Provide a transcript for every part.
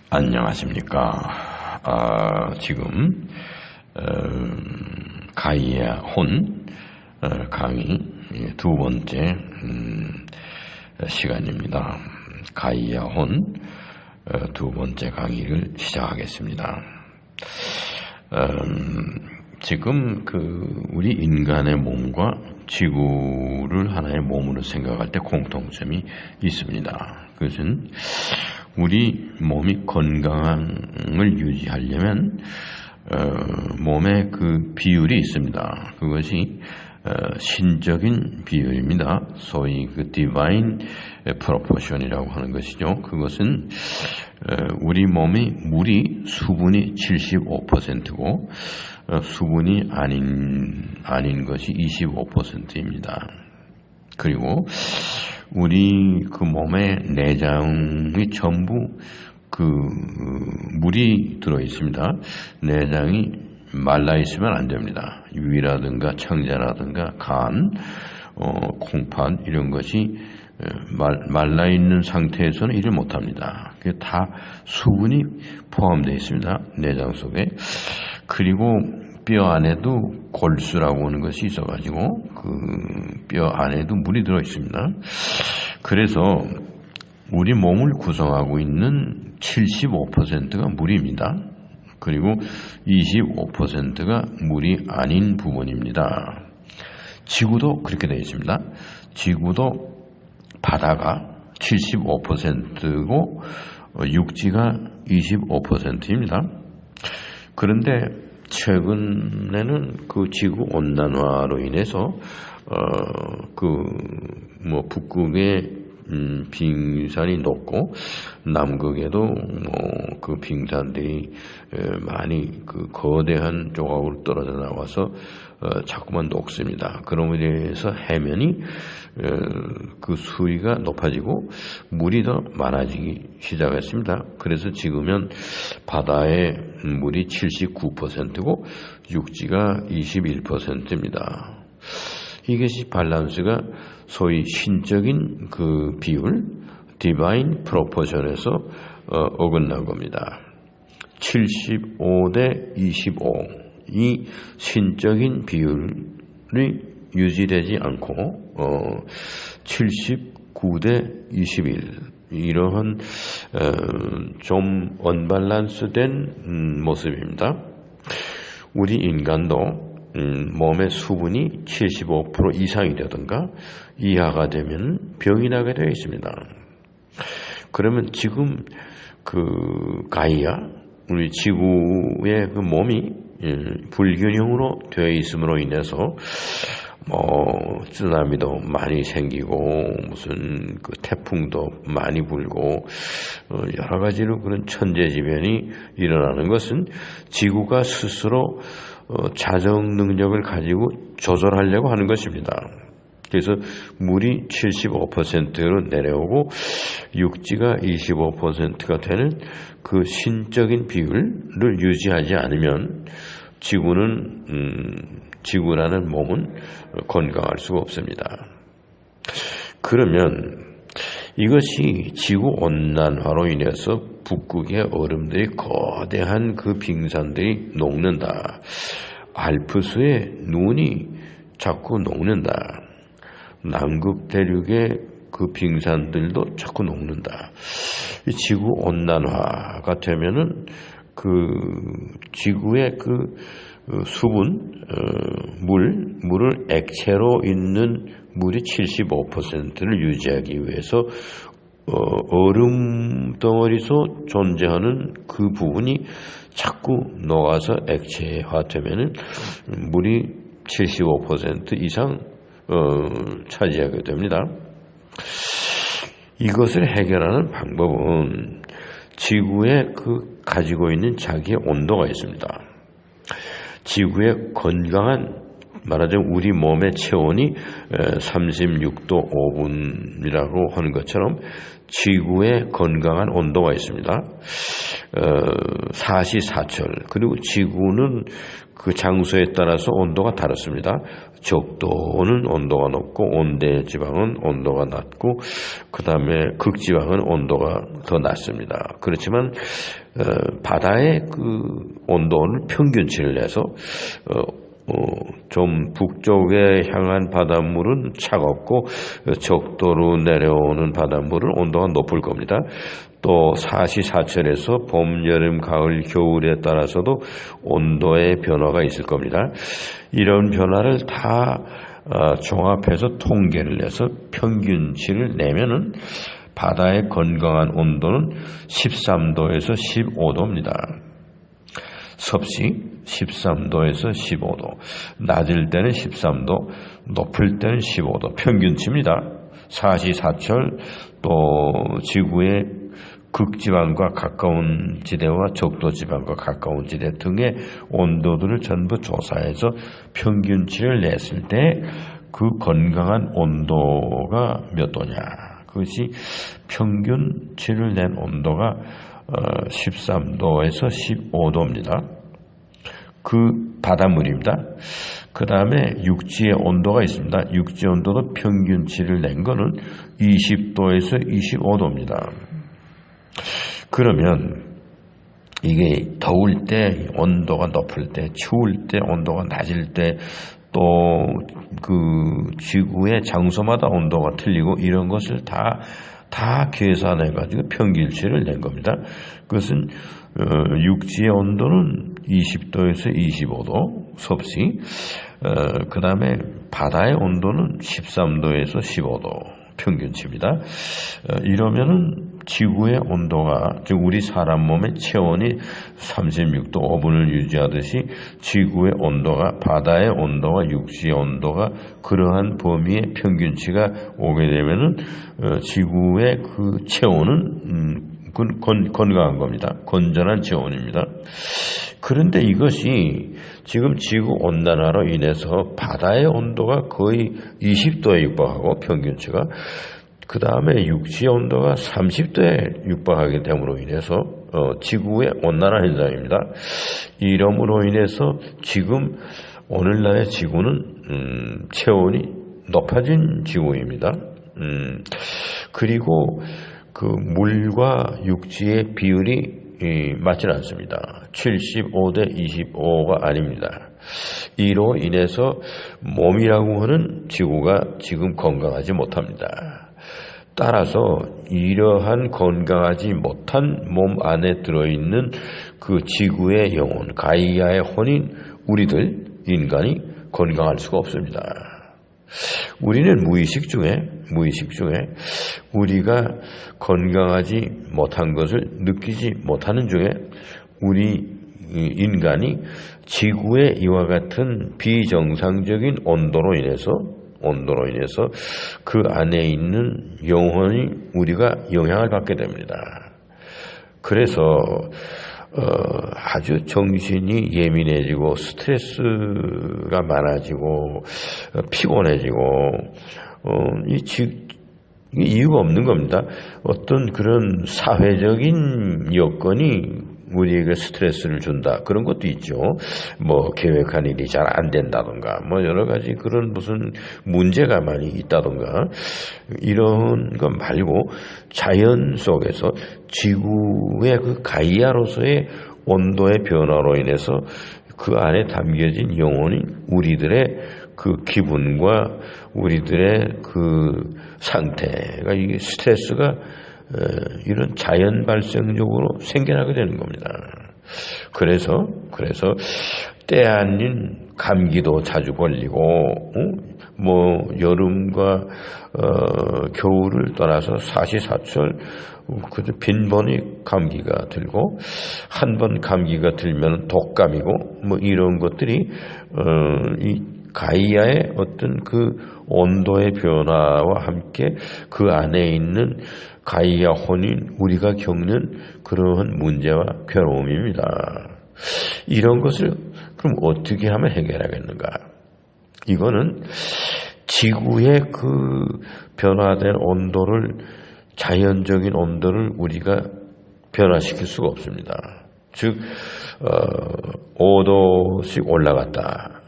안녕하십니까. 지금 가이아 혼 강의 두 번째 시간입니다. 가이아 혼 두 번째 강의를 시작하겠습니다. 지금 우리 인간의 몸과 지구를 하나의 몸으로 생각할 때 공통점이 있습니다. 그것은 우리 몸이 건강을 유지하려면 몸의 그 비율이 있습니다. 그것이 신적인 비율입니다. 소위 그 디바인 프로포션이라고 하는 것이죠. 그것은 우리 몸의 물이 수분이 75%고 수분이 아닌 것이 25%입니다. 그리고 우리 그 몸의 내장이 전부 물이 들어 있습니다. 내장이 말라 있으면 안 됩니다. 위라든가 창자라든가 간, 콩팥 이런 것이 말라 있는 상태에서는 일을 못 합니다. 그게 다 수분이 포함되어 있습니다. 내장 속에. 그리고 뼈 안에도 골수라고 하는 것이 있어가지고 그 뼈 안에도 물이 들어 있습니다. 그래서 우리 몸을 구성하고 있는 75%가 물입니다. 그리고 25%가 물이 아닌 부분입니다. 지구도 그렇게 되어 있습니다. 지구도 바다가 75%고 육지가 25%입니다. 그런데 최근에는 그 지구 온난화로 인해서 북극의 빙산이 높고 남극에도 그 빙산들이 많이 그 거대한 조각으로 떨어져 나와서 자꾸만 녹습니다. 그럼으로 인해서 해면이 그 수위가 높아지고 물이 더 많아지기 시작했습니다. 그래서 지금은 바다의 물이 79%고 육지가 21%입니다. 이것이 밸런스가 소위 신적인 그 비율, 디바인 프로포션에서 어긋난 겁니다. 75대 25, 이 신적인 비율이 유지되지 않고 79대 21, 이러한 좀 언밸런스된 모습입니다. 우리 인간도 몸의 수분이 75% 이상이 되든가 이하가 되면 병이 나게 되어 있습니다. 그러면 지금 그 가이아, 우리 지구의 그 몸이 불균형으로 되어 있음으로 인해서 쓰나미도 많이 생기고 무슨 그 태풍도 많이 불고 여러 가지로 그런 천재지변이 일어나는 것은 지구가 스스로 자정 능력을 가지고 조절하려고 하는 것입니다. 그래서 물이 75%로 내려오고 육지가 25%가 되는 그 신적인 비율을 유지하지 않으면 지구라는 몸은 건강할 수가 없습니다. 그러면 이것이 지구온난화로 인해서 북극의 얼음들이 거대한 그 빙산들이 녹는다. 알프스의 눈이 자꾸 녹는다. 남극 대륙의 그 빙산들도 자꾸 녹는다. 지구온난화가 되면은 그 지구의 그 수분, 물을 액체로 있는 물이 75%를 유지하기 위해서 얼음 덩어리에서 존재하는 그 부분이 자꾸 녹아서 액체화되면은 물이 75% 이상 차지하게 됩니다. 이것을 해결하는 방법은 지구에 가지고 있는 자기의 온도가 있습니다. 지구의 건강한, 말하자면 우리 몸의 체온이 36도 5분이라고 하는 것처럼 지구의 건강한 온도가 있습니다. 사시사철, 그리고 지구는 그 장소에 따라서 온도가 다릅니다. 적도는 온도가 높고 온대 지방은 온도가 낮고 그 다음에 극지방은 온도가 더 낮습니다. 그렇지만 바다의 그 온도를 평균치를 내서 좀 북쪽에 향한 바닷물은 차갑고 적도로 내려오는 바닷물은 온도가 높을 겁니다. 또 사시사철에서 봄, 여름, 가을, 겨울에 따라서도 온도의 변화가 있을 겁니다. 이런 변화를 다 종합해서 통계를 내서 평균치를 내면은 바다의 건강한 온도는 13도에서 15도입니다. 섭씨 13도에서 15도, 낮을 때는 13도, 높을 때는 15도, 평균치입니다. 사시사철, 또 지구의 극지방과 가까운 지대와 적도지방과 가까운 지대 등의 온도들을 전부 조사해서 평균치를 냈을 때 그 건강한 온도가 몇 도냐, 그것이 평균치를 낸 온도가 13도에서 15도입니다. 그 바닷물입니다. 그 다음에 육지의 온도가 있습니다. 육지 온도도 평균치를 낸 거는 20도에서 25도입니다. 그러면 이게 더울 때 온도가 높을 때, 추울 때 온도가 낮을 때, 또 그 지구의 장소마다 온도가 틀리고 이런 것을 다 계산해가지고 평균치를 낸 겁니다. 그것은 육지의 온도는 20도에서 25도 섭씨, 그 다음에 바다의 온도는 13도에서 15도 평균치입니다. 이러면은 지구의 온도가, 즉 우리 사람 몸의 체온이 36도 5분을 유지하듯이 지구의 온도가, 바다의 온도와 육지의 온도가 그러한 범위의 평균치가 오게 되면은 지구의 그 체온은 건강한 겁니다. 건전한 체온입니다. 그런데 이것이 지금 지구 온난화로 인해서 바다의 온도가 거의 20도에 육박하고 평균치가, 그 다음에 육지의 온도가 30도에 육박하게 됨으로 인해서 지구의 온난화 현상입니다. 이러므로 인해서 지금 오늘날의 지구는 체온이 높아진 지구입니다. 그리고 그 물과 육지의 비율이 맞지는 않습니다. 75대 25가 아닙니다. 이로 인해서 몸이라고 하는 지구가 지금 건강하지 못합니다. 따라서 이러한 건강하지 못한 몸 안에 들어있는 그 지구의 영혼, 가이아의 혼인 우리들 인간이 건강할 수가 없습니다. 우리는 무의식 중에 우리가 건강하지 못한 것을 느끼지 못하는 중에 우리 인간이 지구의 이와 같은 비정상적인 온도로 인해서 그 안에 있는 영혼이 우리가 영향을 받게 됩니다. 그래서 아주 정신이 예민해지고 스트레스가 많아지고 피곤해지고 이유가 없는 겁니다. 어떤 그런 사회적인 여건이 우리에게 스트레스를 준다, 그런 것도 있죠. 뭐 계획한 일이 잘 안 된다던가, 뭐 여러 가지 그런 무슨 문제가 많이 있다던가, 이런 것 말고 자연 속에서 지구의 그 가이아로서의 온도의 변화로 인해서 그 안에 담겨진 영혼이 우리들의 그 기분과 우리들의 그 상태가, 이게 스트레스가 이런 자연 발생적으로 생겨나게 되는 겁니다. 그래서 때 아닌 감기도 자주 걸리고, 뭐 여름과 겨울을 떠나서 사시사철 그저 빈번히 감기가 들고, 한 번 감기가 들면 독감이고, 뭐 이런 것들이 이 가이아의 어떤 그 온도의 변화와 함께 그 안에 있는 가이아 혼인 우리가 겪는 그러한 문제와 괴로움입니다. 이런 것을 그럼 어떻게 하면 해결하겠는가? 이거는 지구의 그 변화된 온도를, 자연적인 온도를 우리가 변화시킬 수가 없습니다. 즉 5도씩 올라갔다.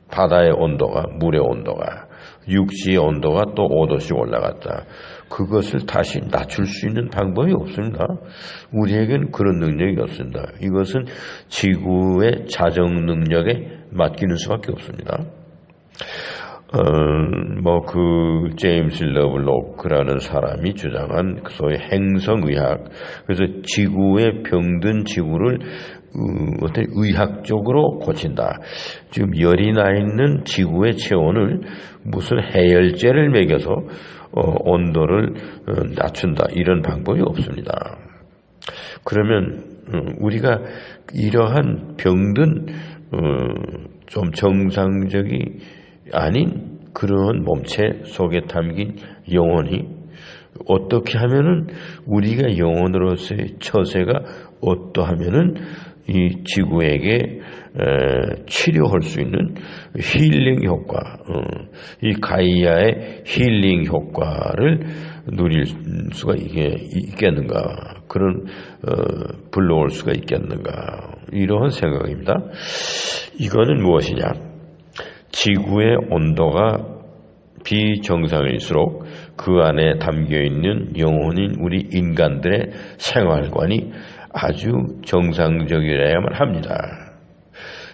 바다의 온도가, 물의 온도가, 육지의 온도가 또 5도씩 올라갔다. 그것을 다시 낮출 수 있는 방법이 없습니다. 우리에겐 그런 능력이 없습니다. 이것은 지구의 자정 능력에 맡기는 수밖에 없습니다. 제임스 러블로크라는 사람이 주장한 소위 행성의학, 그래서 지구의 병든 지구를 어떤 의학적으로 고친다. 지금 열이 나 있는 지구의 체온을 무슨 해열제를 먹여서 온도를 낮춘다. 이런 방법이 없습니다. 그러면 우리가 이러한 병든 좀 정상적이 아닌 그런 몸체 속에 담긴 영혼이 어떻게 하면은 우리가 영혼으로서의 처세가 어떠하면은 이 지구에게 치료할 수 있는 힐링 효과, 이 가이아의 힐링 효과를 누릴 수가 있겠는가, 그런 불러올 수가 있겠는가, 이러한 생각입니다. 이거는 무엇이냐? 지구의 온도가 비정상일수록 그 안에 담겨있는 영혼인 우리 인간들의 생활관이 아주 정상적이어야만 합니다.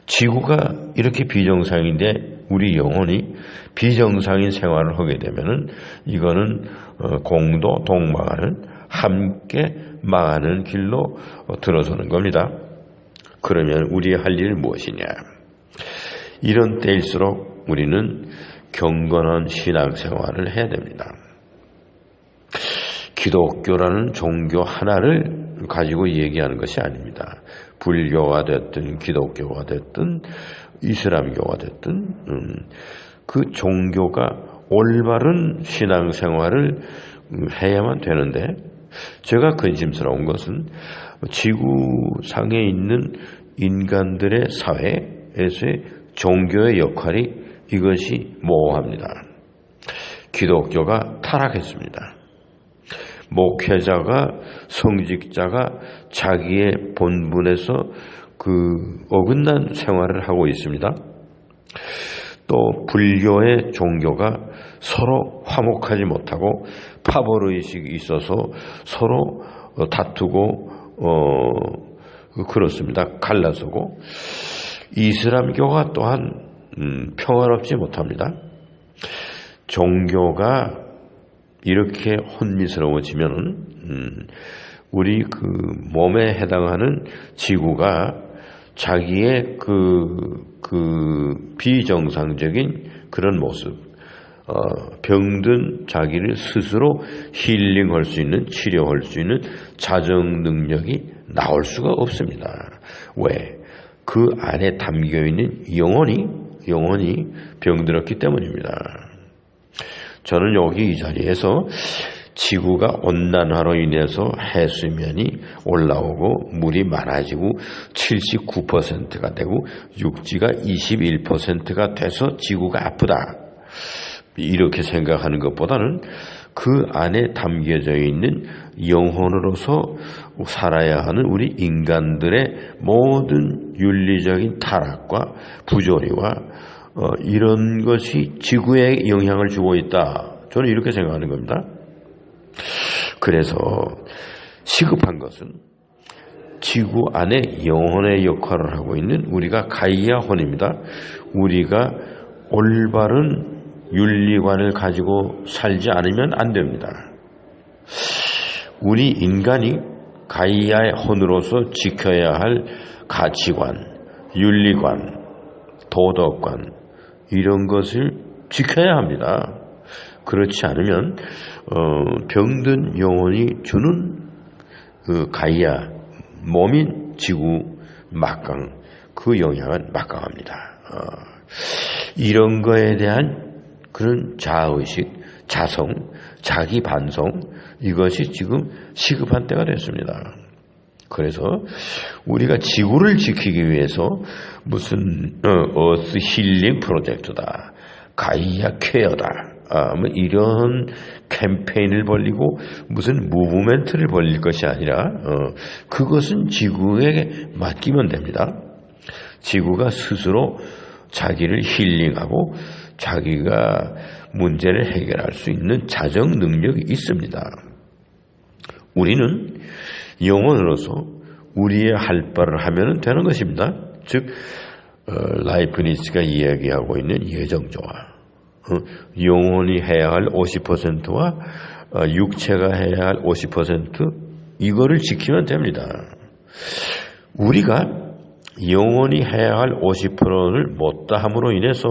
지구가 이렇게 비정상인데 우리 영혼이 비정상인 생활을 하게 되면은 이거는 공도 동망하는, 함께 망하는 길로 들어서는 겁니다. 그러면 우리의 할 일은 무엇이냐? 이런 때일수록 우리는 경건한 신앙생활을 해야 됩니다. 기독교라는 종교 하나를 가지고 얘기하는 것이 아닙니다. 불교가 됐든 기독교가 됐든 이슬람교가 됐든 그 종교가 올바른 신앙생활을 해야만 되는데, 제가 근심스러운 것은 지구상에 있는 인간들의 사회에서의 종교의 역할이 이것이 모호합니다. 기독교가 타락했습니다. 목회자가, 성직자가 자기의 본분에서 어긋난 생활을 하고 있습니다. 또 불교의 종교가 서로 화목하지 못하고 파벌의식이 있어서 서로 다투고 그렇습니다. 갈라서고, 이슬람교가 또한 평화롭지 못합니다. 종교가 이렇게 혼미스러워지면은 우리 몸에 해당하는 지구가 자기의 비정상적인 그런 모습, 병든 자기를 스스로 힐링할 수 있는, 치료할 수 있는 자정 능력이 나올 수가 없습니다. 왜? 그 안에 담겨있는 영혼이 병들었기 때문입니다. 저는 여기 이 자리에서 지구가 온난화로 인해서 해수면이 올라오고 물이 많아지고 79%가 되고 육지가 21%가 돼서 지구가 아프다, 이렇게 생각하는 것보다는 그 안에 담겨져 있는 영혼으로서 살아야 하는 우리 인간들의 모든 윤리적인 타락과 부조리와 이런 것이 지구에 영향을 주고 있다, 저는 이렇게 생각하는 겁니다. 그래서 시급한 것은 지구 안에 영혼의 역할을 하고 있는 우리가 가이아혼입니다. 우리가 올바른 윤리관을 가지고 살지 않으면 안 됩니다. 우리 인간이 가이아의 혼으로서 지켜야 할 가치관, 윤리관, 도덕관, 이런 것을 지켜야 합니다. 그렇지 않으면 병든 영혼이 주는 가이아, 몸인 지구 막강, 그 영향은 막강합니다. 이런 거에 대한 그런 자의식, 자성, 자기 반성, 이것이 지금 시급한 때가 됐습니다. 그래서 우리가 지구를 지키기 위해서 무슨 어스 힐링 프로젝트다, 가이아 케어다, 뭐 이런 캠페인을 벌리고 무슨 무브멘트를 벌릴 것이 아니라 그것은 지구에게 맡기면 됩니다. 지구가 스스로 자기를 힐링하고 자기가 문제를 해결할 수 있는 자정 능력이 있습니다. 우리는 영혼으로서 우리의 할 바를 하면 되는 것입니다. 즉 라이프니츠가 이야기하고 있는 예정조화, 영혼이 해야 할 50%와 육체가 해야 할 50% 이거를 지키면 됩니다. 우리가 영혼이 해야 할 50%를 못다 함으로 인해서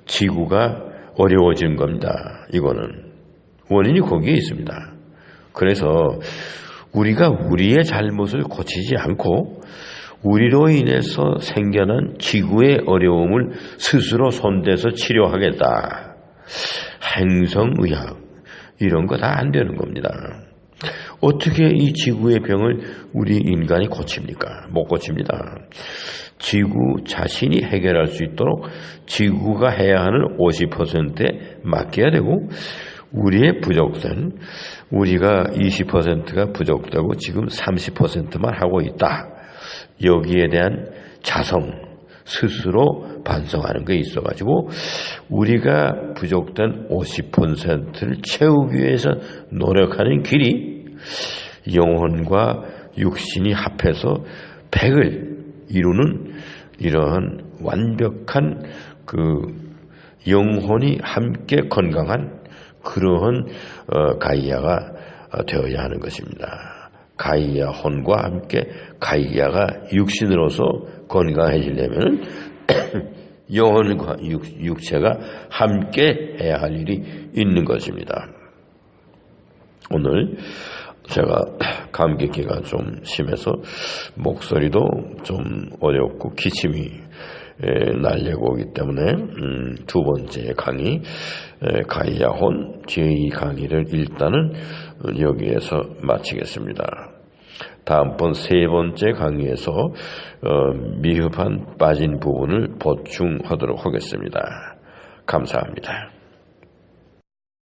지구가 어려워진 겁니다. 이거는 원인이 거기에 있습니다. 그래서 우리가 우리의 잘못을 고치지 않고 우리로 인해서 생겨난 지구의 어려움을 스스로 손대서 치료하겠다. 행성의학 이런 거 다 안 되는 겁니다. 어떻게 이 지구의 병을 우리 인간이 고칩니까? 못 고칩니다. 지구 자신이 해결할 수 있도록 지구가 해야 하는 50%에 맡겨야 되고 우리의 부족된 우리가 20%가 부족되고 지금 30%만 하고 있다. 여기에 대한 자성, 스스로 반성하는 게 있어가지고 우리가 부족된 50%를 채우기 위해서 노력하는 길이 영혼과 육신이 합해서 100을 이루는 이러한 완벽한 그 영혼이 함께 건강한 그러한 가이아가 되어야 하는 것입니다. 가이아 혼과 함께 가이아가 육신으로서 건강해지려면 영혼과 육체가 함께 해야 할 일이 있는 것입니다. 오늘 제가 감기기가 좀 심해서 목소리도 좀 어렵고 기침이 날려고 오기 때문에 두 번째 강의 가이아혼 제2 강의를 일단은 여기에서 마치겠습니다. 다음번 세 번째 강의에서 미흡한 빠진 부분을 보충하도록 하겠습니다. 감사합니다.